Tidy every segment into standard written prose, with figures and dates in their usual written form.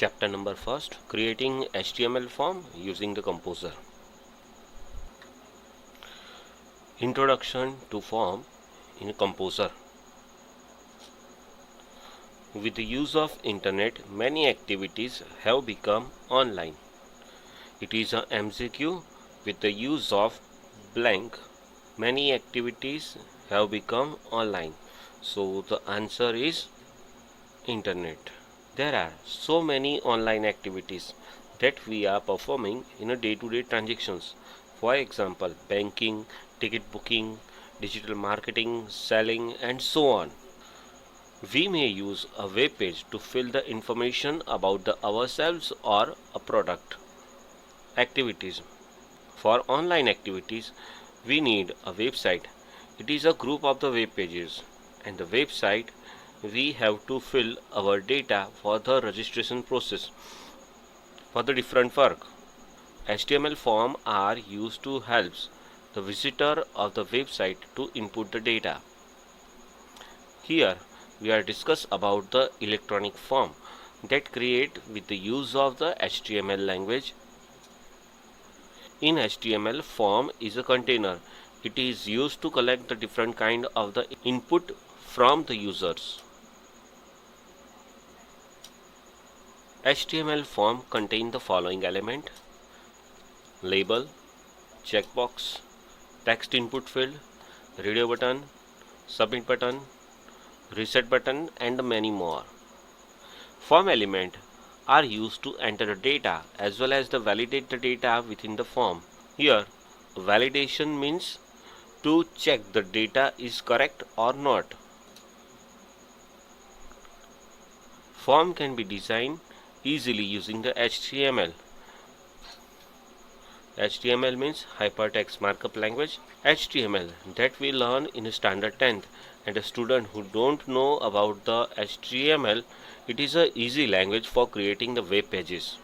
Chapter number first, creating HTML form using the Composer. Introduction to form in Composer. With the use of internet, many activities have become online. It is a MCQ with the use of blank. Many activities have become online. So the answer is internet. There are so many online activities that we are performing in a day-to-day transactions. For example, banking, ticket booking, digital marketing, selling, and so on. We may use a web page to fill the information about ourselves or a product. Activities. For online activities, we need a website. It is a group of the web pages, and the website we have to fill our data for the registration process. For the different work, HTML forms are used to help the visitor of the website to input the data. Here we are discuss about the electronic form that create with the use of the HTML language. In HTML, form is a container. It is used to collect the different kind of the input from the users. HTML form contain the following element: label, checkbox, text input field, radio button, submit button, reset button, and many more. Form element are used to enter the data as well as to validate the data within the form. Here, validation means to check the data is correct or not. Form can be designed easily using the HTML. HTML means Hypertext Markup Language. HTML that we learn in standard 10th, and a student who don't know about the HTML, it is a easy language for creating the web pages.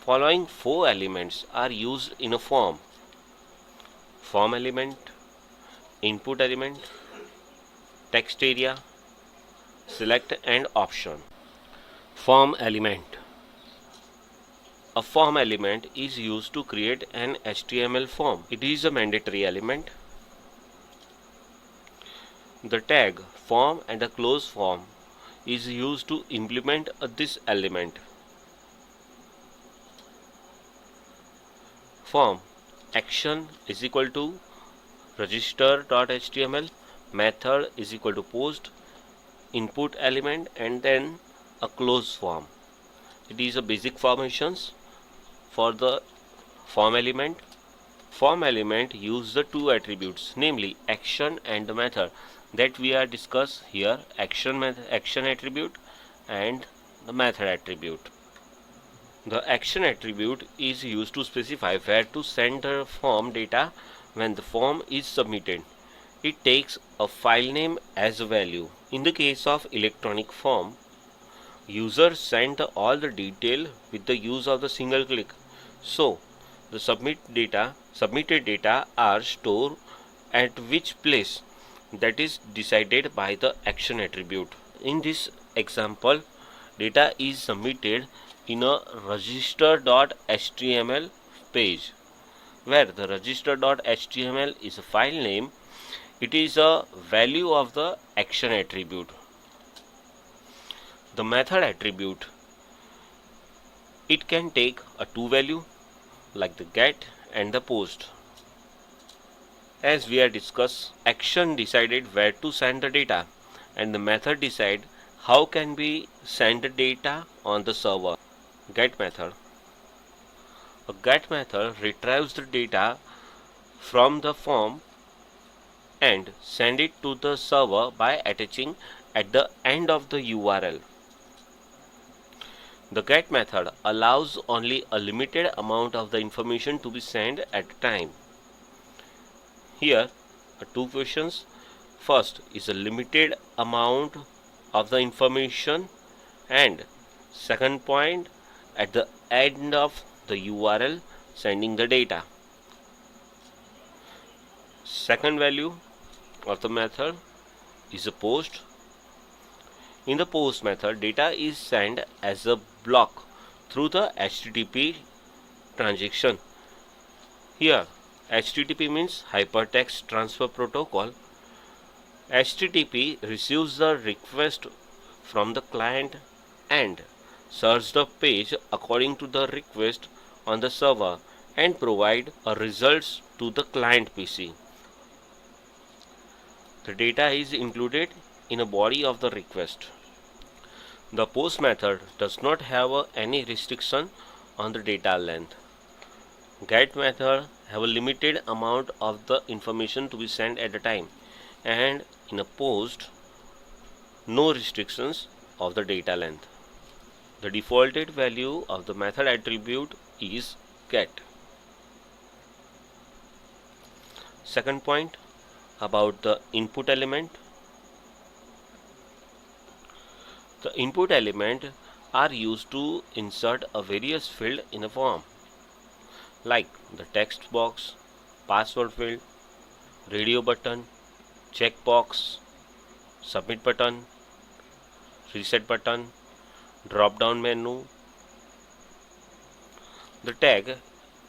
Following four elements are used in a form: form element, input element, text area, select, and option. Form element. A form element is used to create an HTML form. It is a mandatory element. The tag form and a close form is used to implement this element. Form action is equal to register.html, method is equal to post, input element, and then a close form. It is a basic formations for the form element. Form element use the two attributes, namely action and the method that we are discuss here: action attribute and the method attribute. The action attribute is used to specify where to send the form data when the form is submitted. It takes a file name as a value. In the case of electronic form, users send all the detail with the use of the single click. So the submitted data are stored at which place, that is decided by the action attribute. In this example, data is submitted in a register.html page, where the register.html is a file name. It is a value of the action attribute. The method attribute, it can take a two value like the get and the post. As we are discussed, action decided where to send the data, and the method decide how can we send the data on the server. Get method. A get method retrieves the data from the form and send it to the server by attaching at the end of the URL. The get method allows only a limited amount of the information to be sent at a time. Here are two questions. First is a limited amount of the information, and second point, at the end of the URL sending the data. Second value of the method is a post. In the post method, data is sent as a block through the HTTP transaction. Here, HTTP means Hypertext Transfer Protocol. HTTP receives the request from the client and serves the page according to the request on the server and provide a results to the client PC. The data is included in a body of the request. The post method does not have any restriction on the data length. Get method have a limited amount of the information to be sent at a time, and in a post, no restrictions of the data length. The defaulted value of the method attribute is get. Second point about the input element. The input element are used to insert a various field in a form, like the text box, password field, radio button, checkbox, submit button, reset button, drop down menu. The tag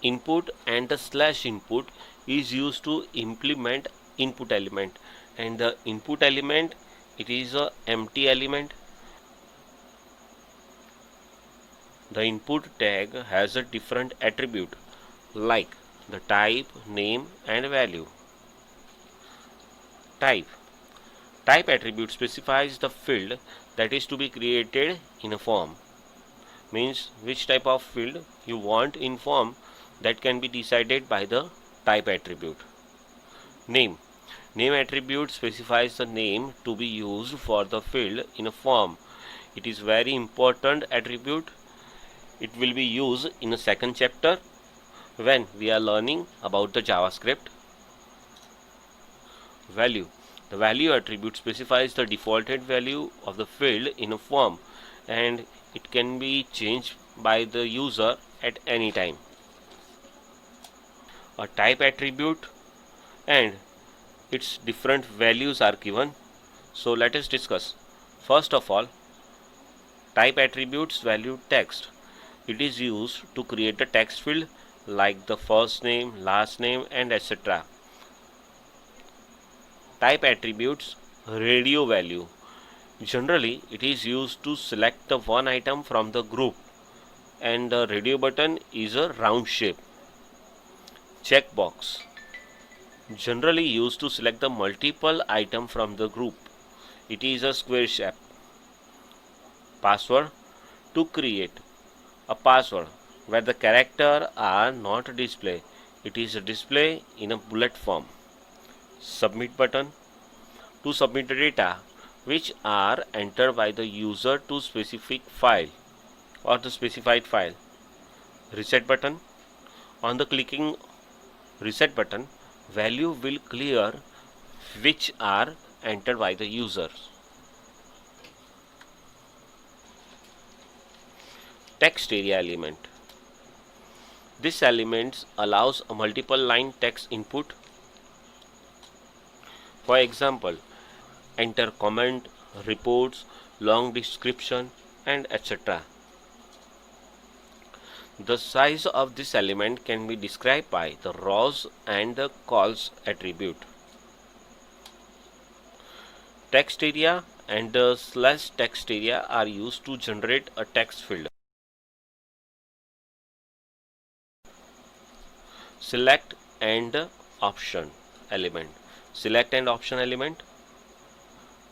input and the slash input is used to implement input element, and the input element, it is a empty element. The input tag has a different attribute like the type, name and value. Type attribute specifies the field that is to be created in a form. Means which type of field you want in form, that can be decided by the type attribute. Name attribute specifies the name to be used for the field in a form. It is very important attribute. It will be used in a second chapter when we are learning about the JavaScript. Value. The value attribute specifies the defaulted value of the field in a form, and it can be changed by the user at any time. A type attribute and its different values are given. So let us discuss. First of all, type attributes value text. It is used to create a text field like the first name, last name and etc. Type attributes radio value. Generally, it is used to select the one item from the group, and the radio button is a round shape. Checkbox. Generally used to select the multiple item from the group. It is a square shape. Password. To create a password where the character are not displayed, it is a display in a bullet form. Submit button. To submit the data which are entered by the user to specific file or the specified file. Reset button. On the clicking reset button, value will clear which are entered by the user. Text area element. This element allows a multiple line text input. For example, enter comment, reports, long description and etc. The size of this element can be described by the rows and the calls attribute. Text area and the slash text area are used to generate a text field. Select and option element. Select and option element.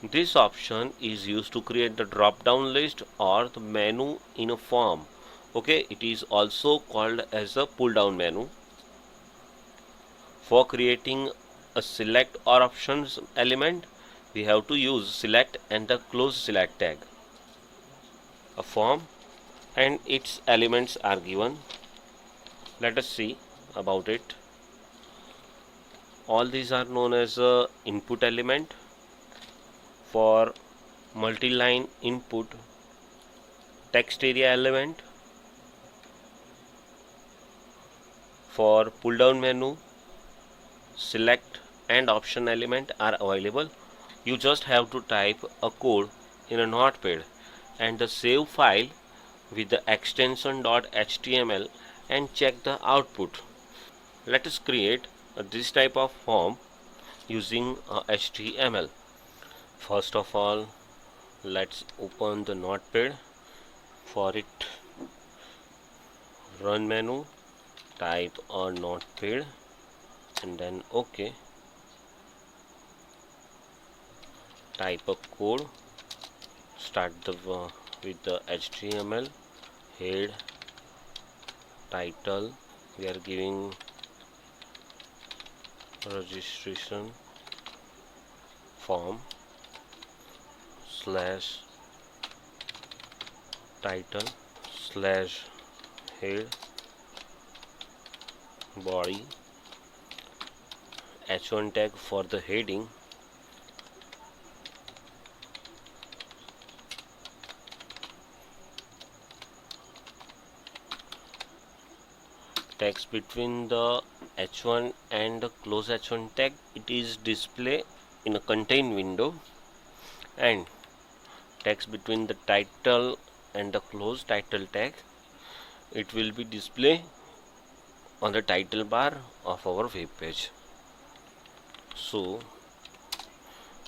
This option is used to create the drop down list or the menu in a form. Okay, it is also called as a pull down menu. For creating a select or options element, we have to use select and the close select tag. A form and its elements are given. Let us see about it. All these are known as a input element. For multi-line input, text area element. For pull down menu, select and option element are available. You just have to type a code in a notepad and the save file with the extension .html and check the output. Let us create this type of form using HTML. First of all, let's open the notepad. For it, run menu, type a notepad and then OK. Type a code. Start with the HTML, head, title. We are giving registration form slash title slash head body, h1 tag for the heading, text between the h1 and the close h1 tag, it is display in a contain window, and text between the title and the close title tag, it will be display on the title bar of our web page. So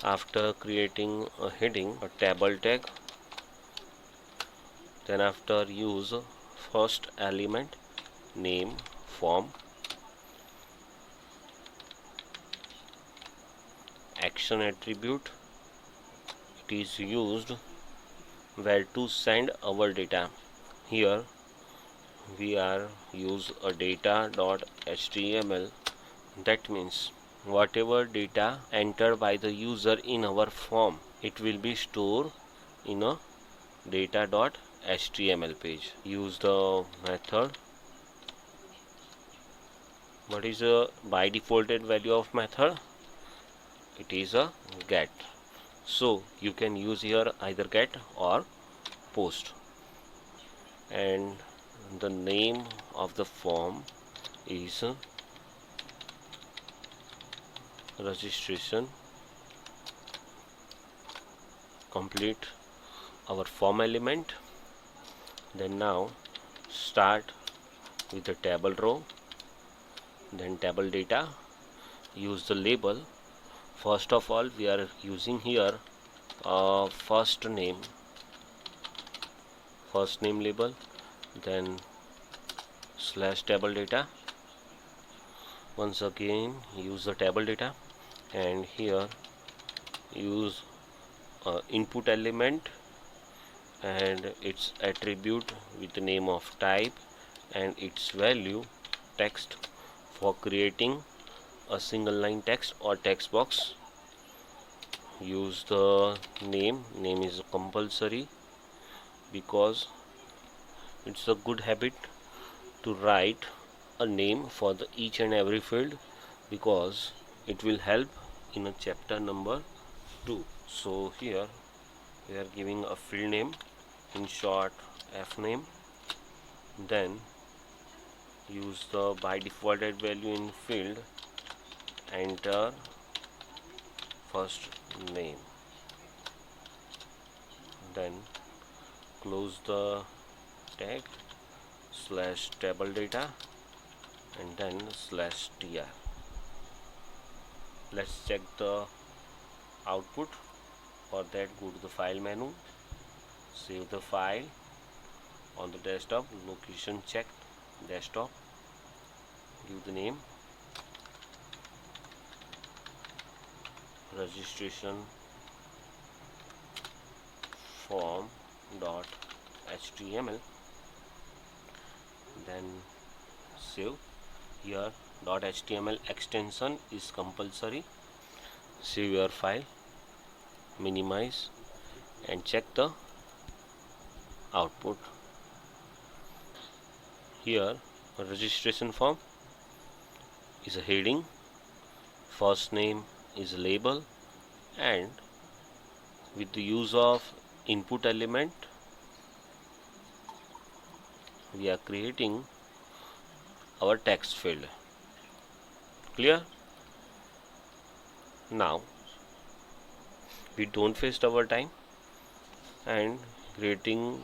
after creating a heading, a table tag, then after use first element name form, action attribute, it is used where to send our data. Here we are use a data.html. That means whatever data entered by the user in our form, it will be stored in a data.html page. Use the method. What is the by defaulted value of method? It is a get. So you can use here either get or post. And the name of the form is registration. Complete our form element. Then now start with the table row, then table data. Use the label. First of all, we are using here first name label, then slash table data. Once again use the table data, and here use input element and its attribute with the name of type and its value text. For creating a single line text or text box, use the name is compulsory, because it's a good habit to write a name for the each and every field, because it will help in a chapter number 2. So here we are giving a field name, in short f name, then use the by defaulted value in field, enter first name, then close the tag slash table data and then slash tr. Let's check the output. For that, go to the file menu, save the file on the desktop, location check desktop, give the name registration form .html, then save. Here .html extension is compulsory. Save your file, minimize and check the output. Here a registration form is a heading, first name is a label, and with the use of input element we are creating our text field. Clear? Now we don't waste our time. and creating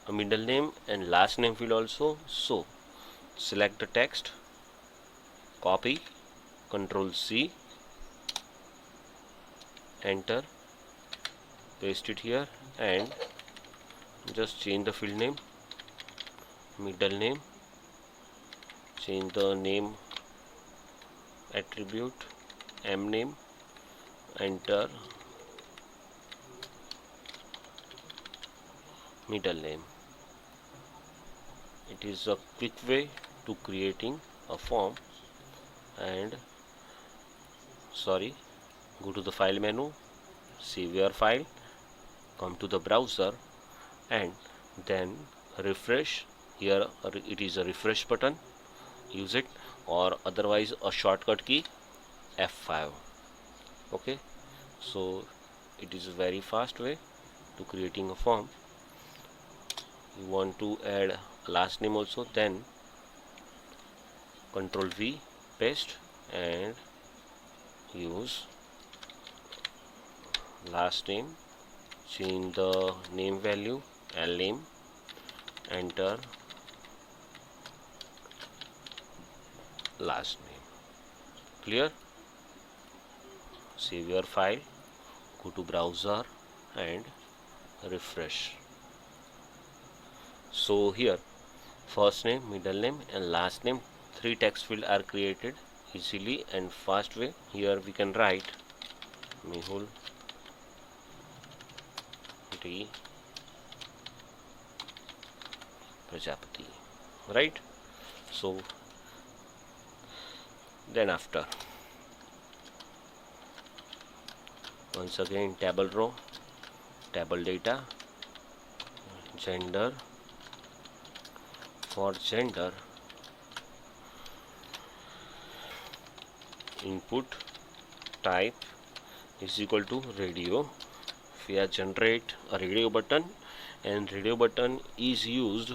a middle name and last name field also. So select the text, copy, Control C, enter, paste it here, and just change the field name, middle name, change the name attribute, m name, enter, middle name. It is a quick way to creating a form. And go to the file menu, save your file, come to the browser, and then refresh. Here it is a refresh button, use it, or otherwise a shortcut key F5. Okay, so it is a very fast way to creating a form. You want to add last name also, then Control V, paste, and use last name, change the name value, L name, enter last name. Clear? Save your file, go to browser and refresh. So here first name, middle name and last name, 3 text fields are created easily and fast way. Here we can write Mehul D Prajapati, right? So then after, once again table row, table data, gender. For gender, input type is equal to radio. We are generate a radio button, and radio button is used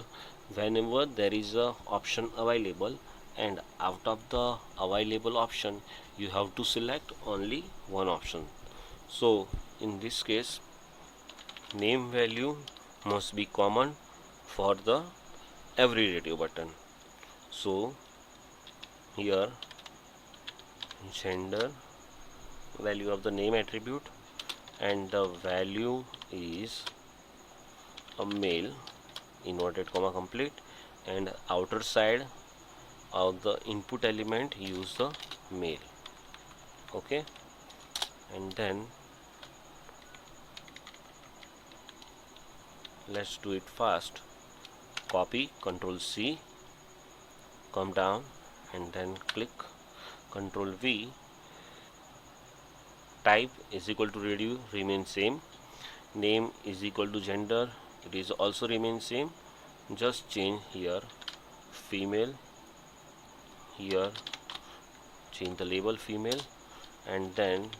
whenever there is a option available, and out of the available option you have to select only one option. So in this case, name value must be common for the every radio button. So here gender, value of the name attribute, and the value is a male, inverted comma complete, and outer side of the input element use the male. Okay, and then let's do it fast. Copy, Control C, come down and then click Control V. Type is equal to radio, remain same. Name is equal to gender, it is also remain same. Just change here female, here change the label female, and then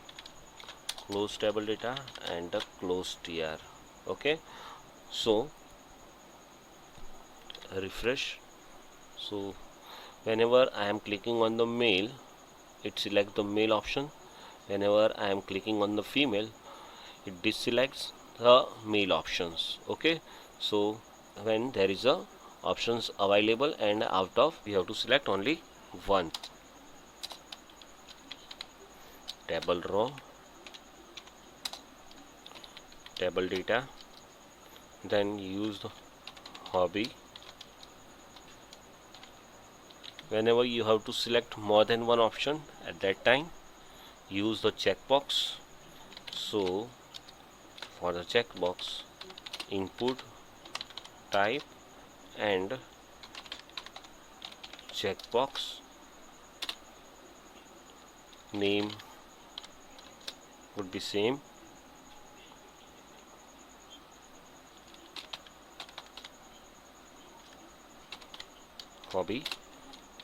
close table data and the close tr. Okay, so refresh. So whenever I am clicking on the male, it selects the male option. Whenever I am clicking on the female, it deselects the male options. Okay, so when there is a options available and out of, we have to select only one. Table row, table data, then use the hobby. Whenever you have to select more than one option, at that time use the checkbox. So for the checkbox, input type and checkbox name would be same. Hobby,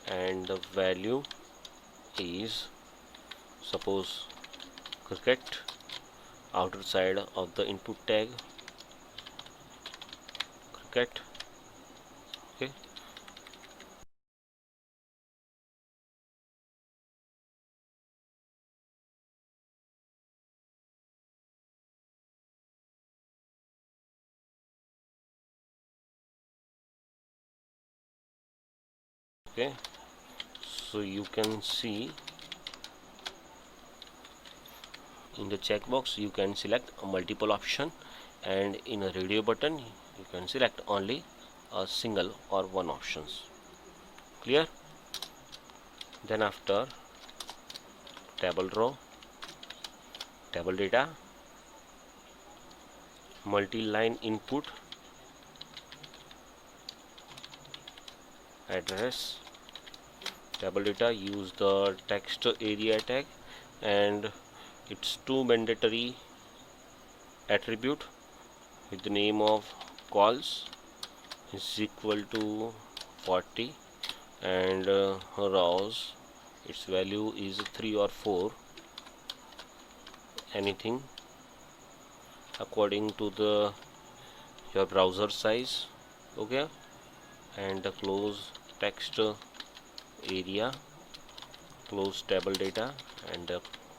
and the value is suppose cricket, outer side of the input tag cricket. Okay, Okay, so you can see in the checkbox you can select a multiple option, and in a radio button you can select only a single or one options. Clear? Then after table row, table data, multi-line input, address, table data, use the text area tag and its two mandatory attribute with the name of calls is equal to 40, and rows its value is 3 or 4, anything according to the your browser size. Okay, and close text area, close table data, and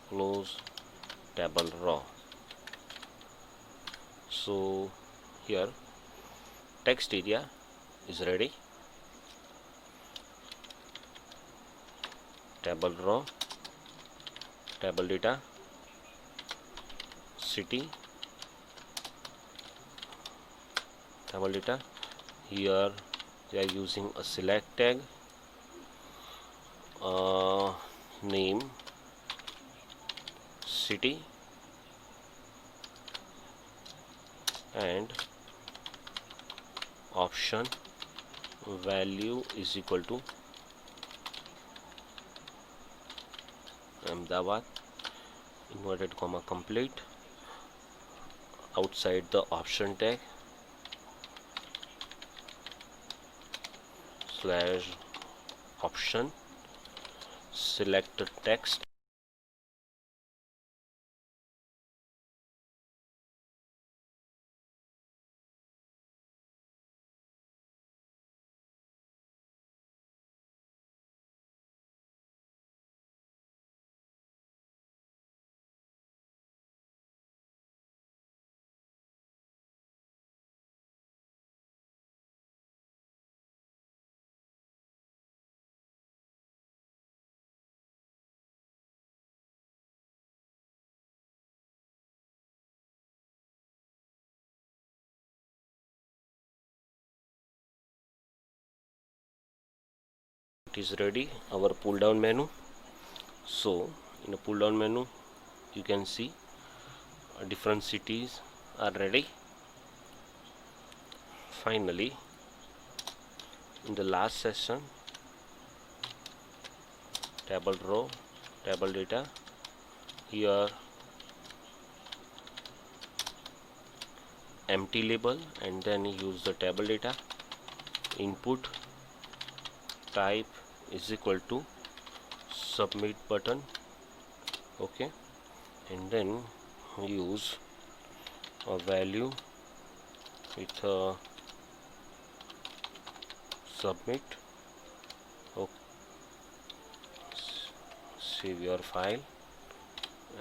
close table row. So here text area is ready, table row, table data, city, table data. Here we are using a select tag, name city, and option value is equal to Ahmedabad, inverted comma complete. Outside the option tag slash option, select the text, it is ready, our pull down menu. So in the pull down menu you can see different cities are ready. Finally, in the last session, table row, table data, here empty label, and then use the table data, input type is equal to submit button. Okay, and then use a value with a submit. Okay. Save your file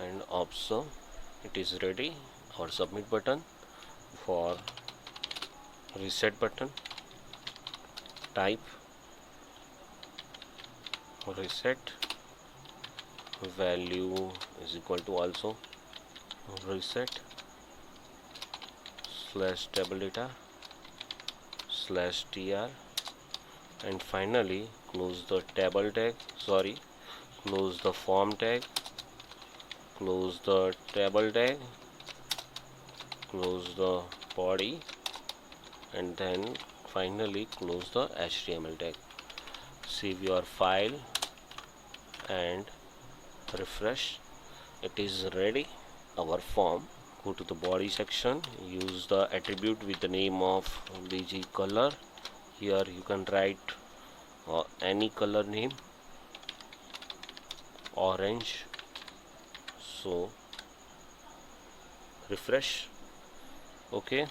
and observe it is ready. Our submit button. For reset button, type reset, value is equal to also reset slash table data slash tr, and finally close the table tag, close the form tag, close the table tag, close the body, and then finally close the HTML tag. Save your file and refresh. It is ready, our form. Go to the body section, use the attribute with the name of BG color. Here you can write any color name, orange. So refresh. Okay,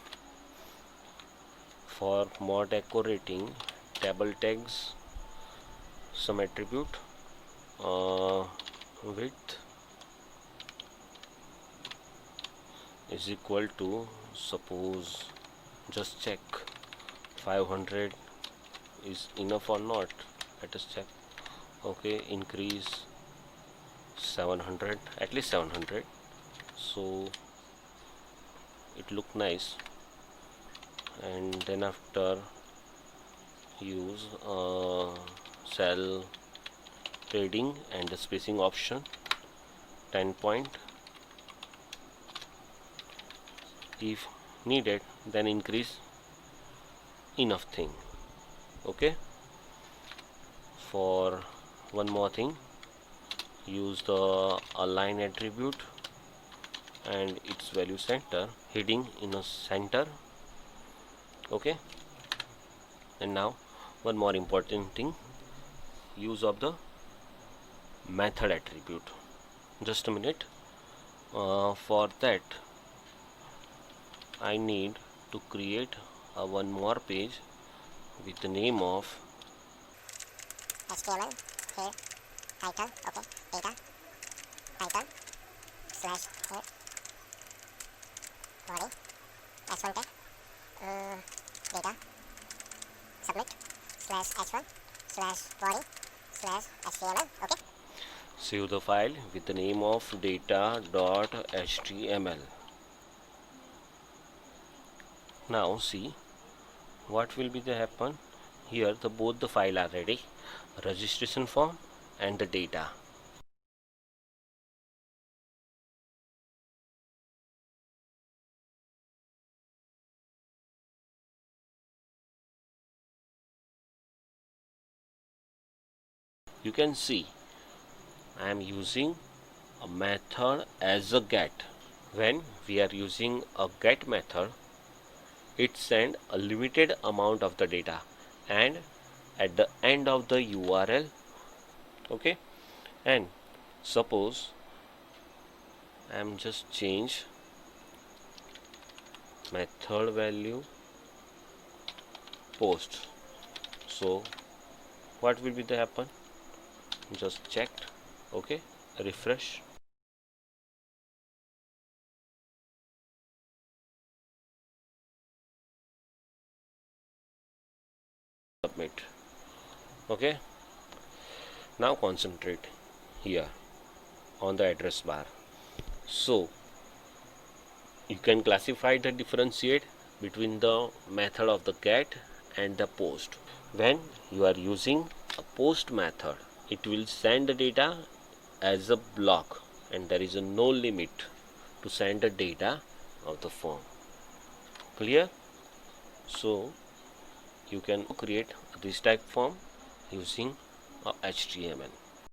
for more decorating table tags, some attribute, width is equal to, suppose, just check 500 is enough or not. Let us check. Okay, increase 700, at least 700, so it look nice. And then after use cell trading and the spacing option 10 point. If needed, then increase enough thing. Okay, for one more thing, use the align attribute and its value center, heading in a center. Okay, and now one more important thing, use of the method attribute. Just a minute. For that I need to create one more page with the name of HTML here title, okay, data title slash here body h1 tag data submit slash h1 slash body slash HTML. Okay, save the file with the name of data.html. Now see what will be the happen here. The both the file are ready, registration form and the data. You can see I am using a method as a get. When we are using a get method, it send a limited amount of the data and at the end of the URL. Okay, and suppose I am just change method value post. So what will be the happen? Just checked. Okay, refresh. Submit. Okay, now concentrate here on the address bar. So you can classify the differentiate between the method of the get and the post. When you are using a post method, it will send the data as a block and there is a no limit to send the data of the form. Clear? So you can create this type form using HTML.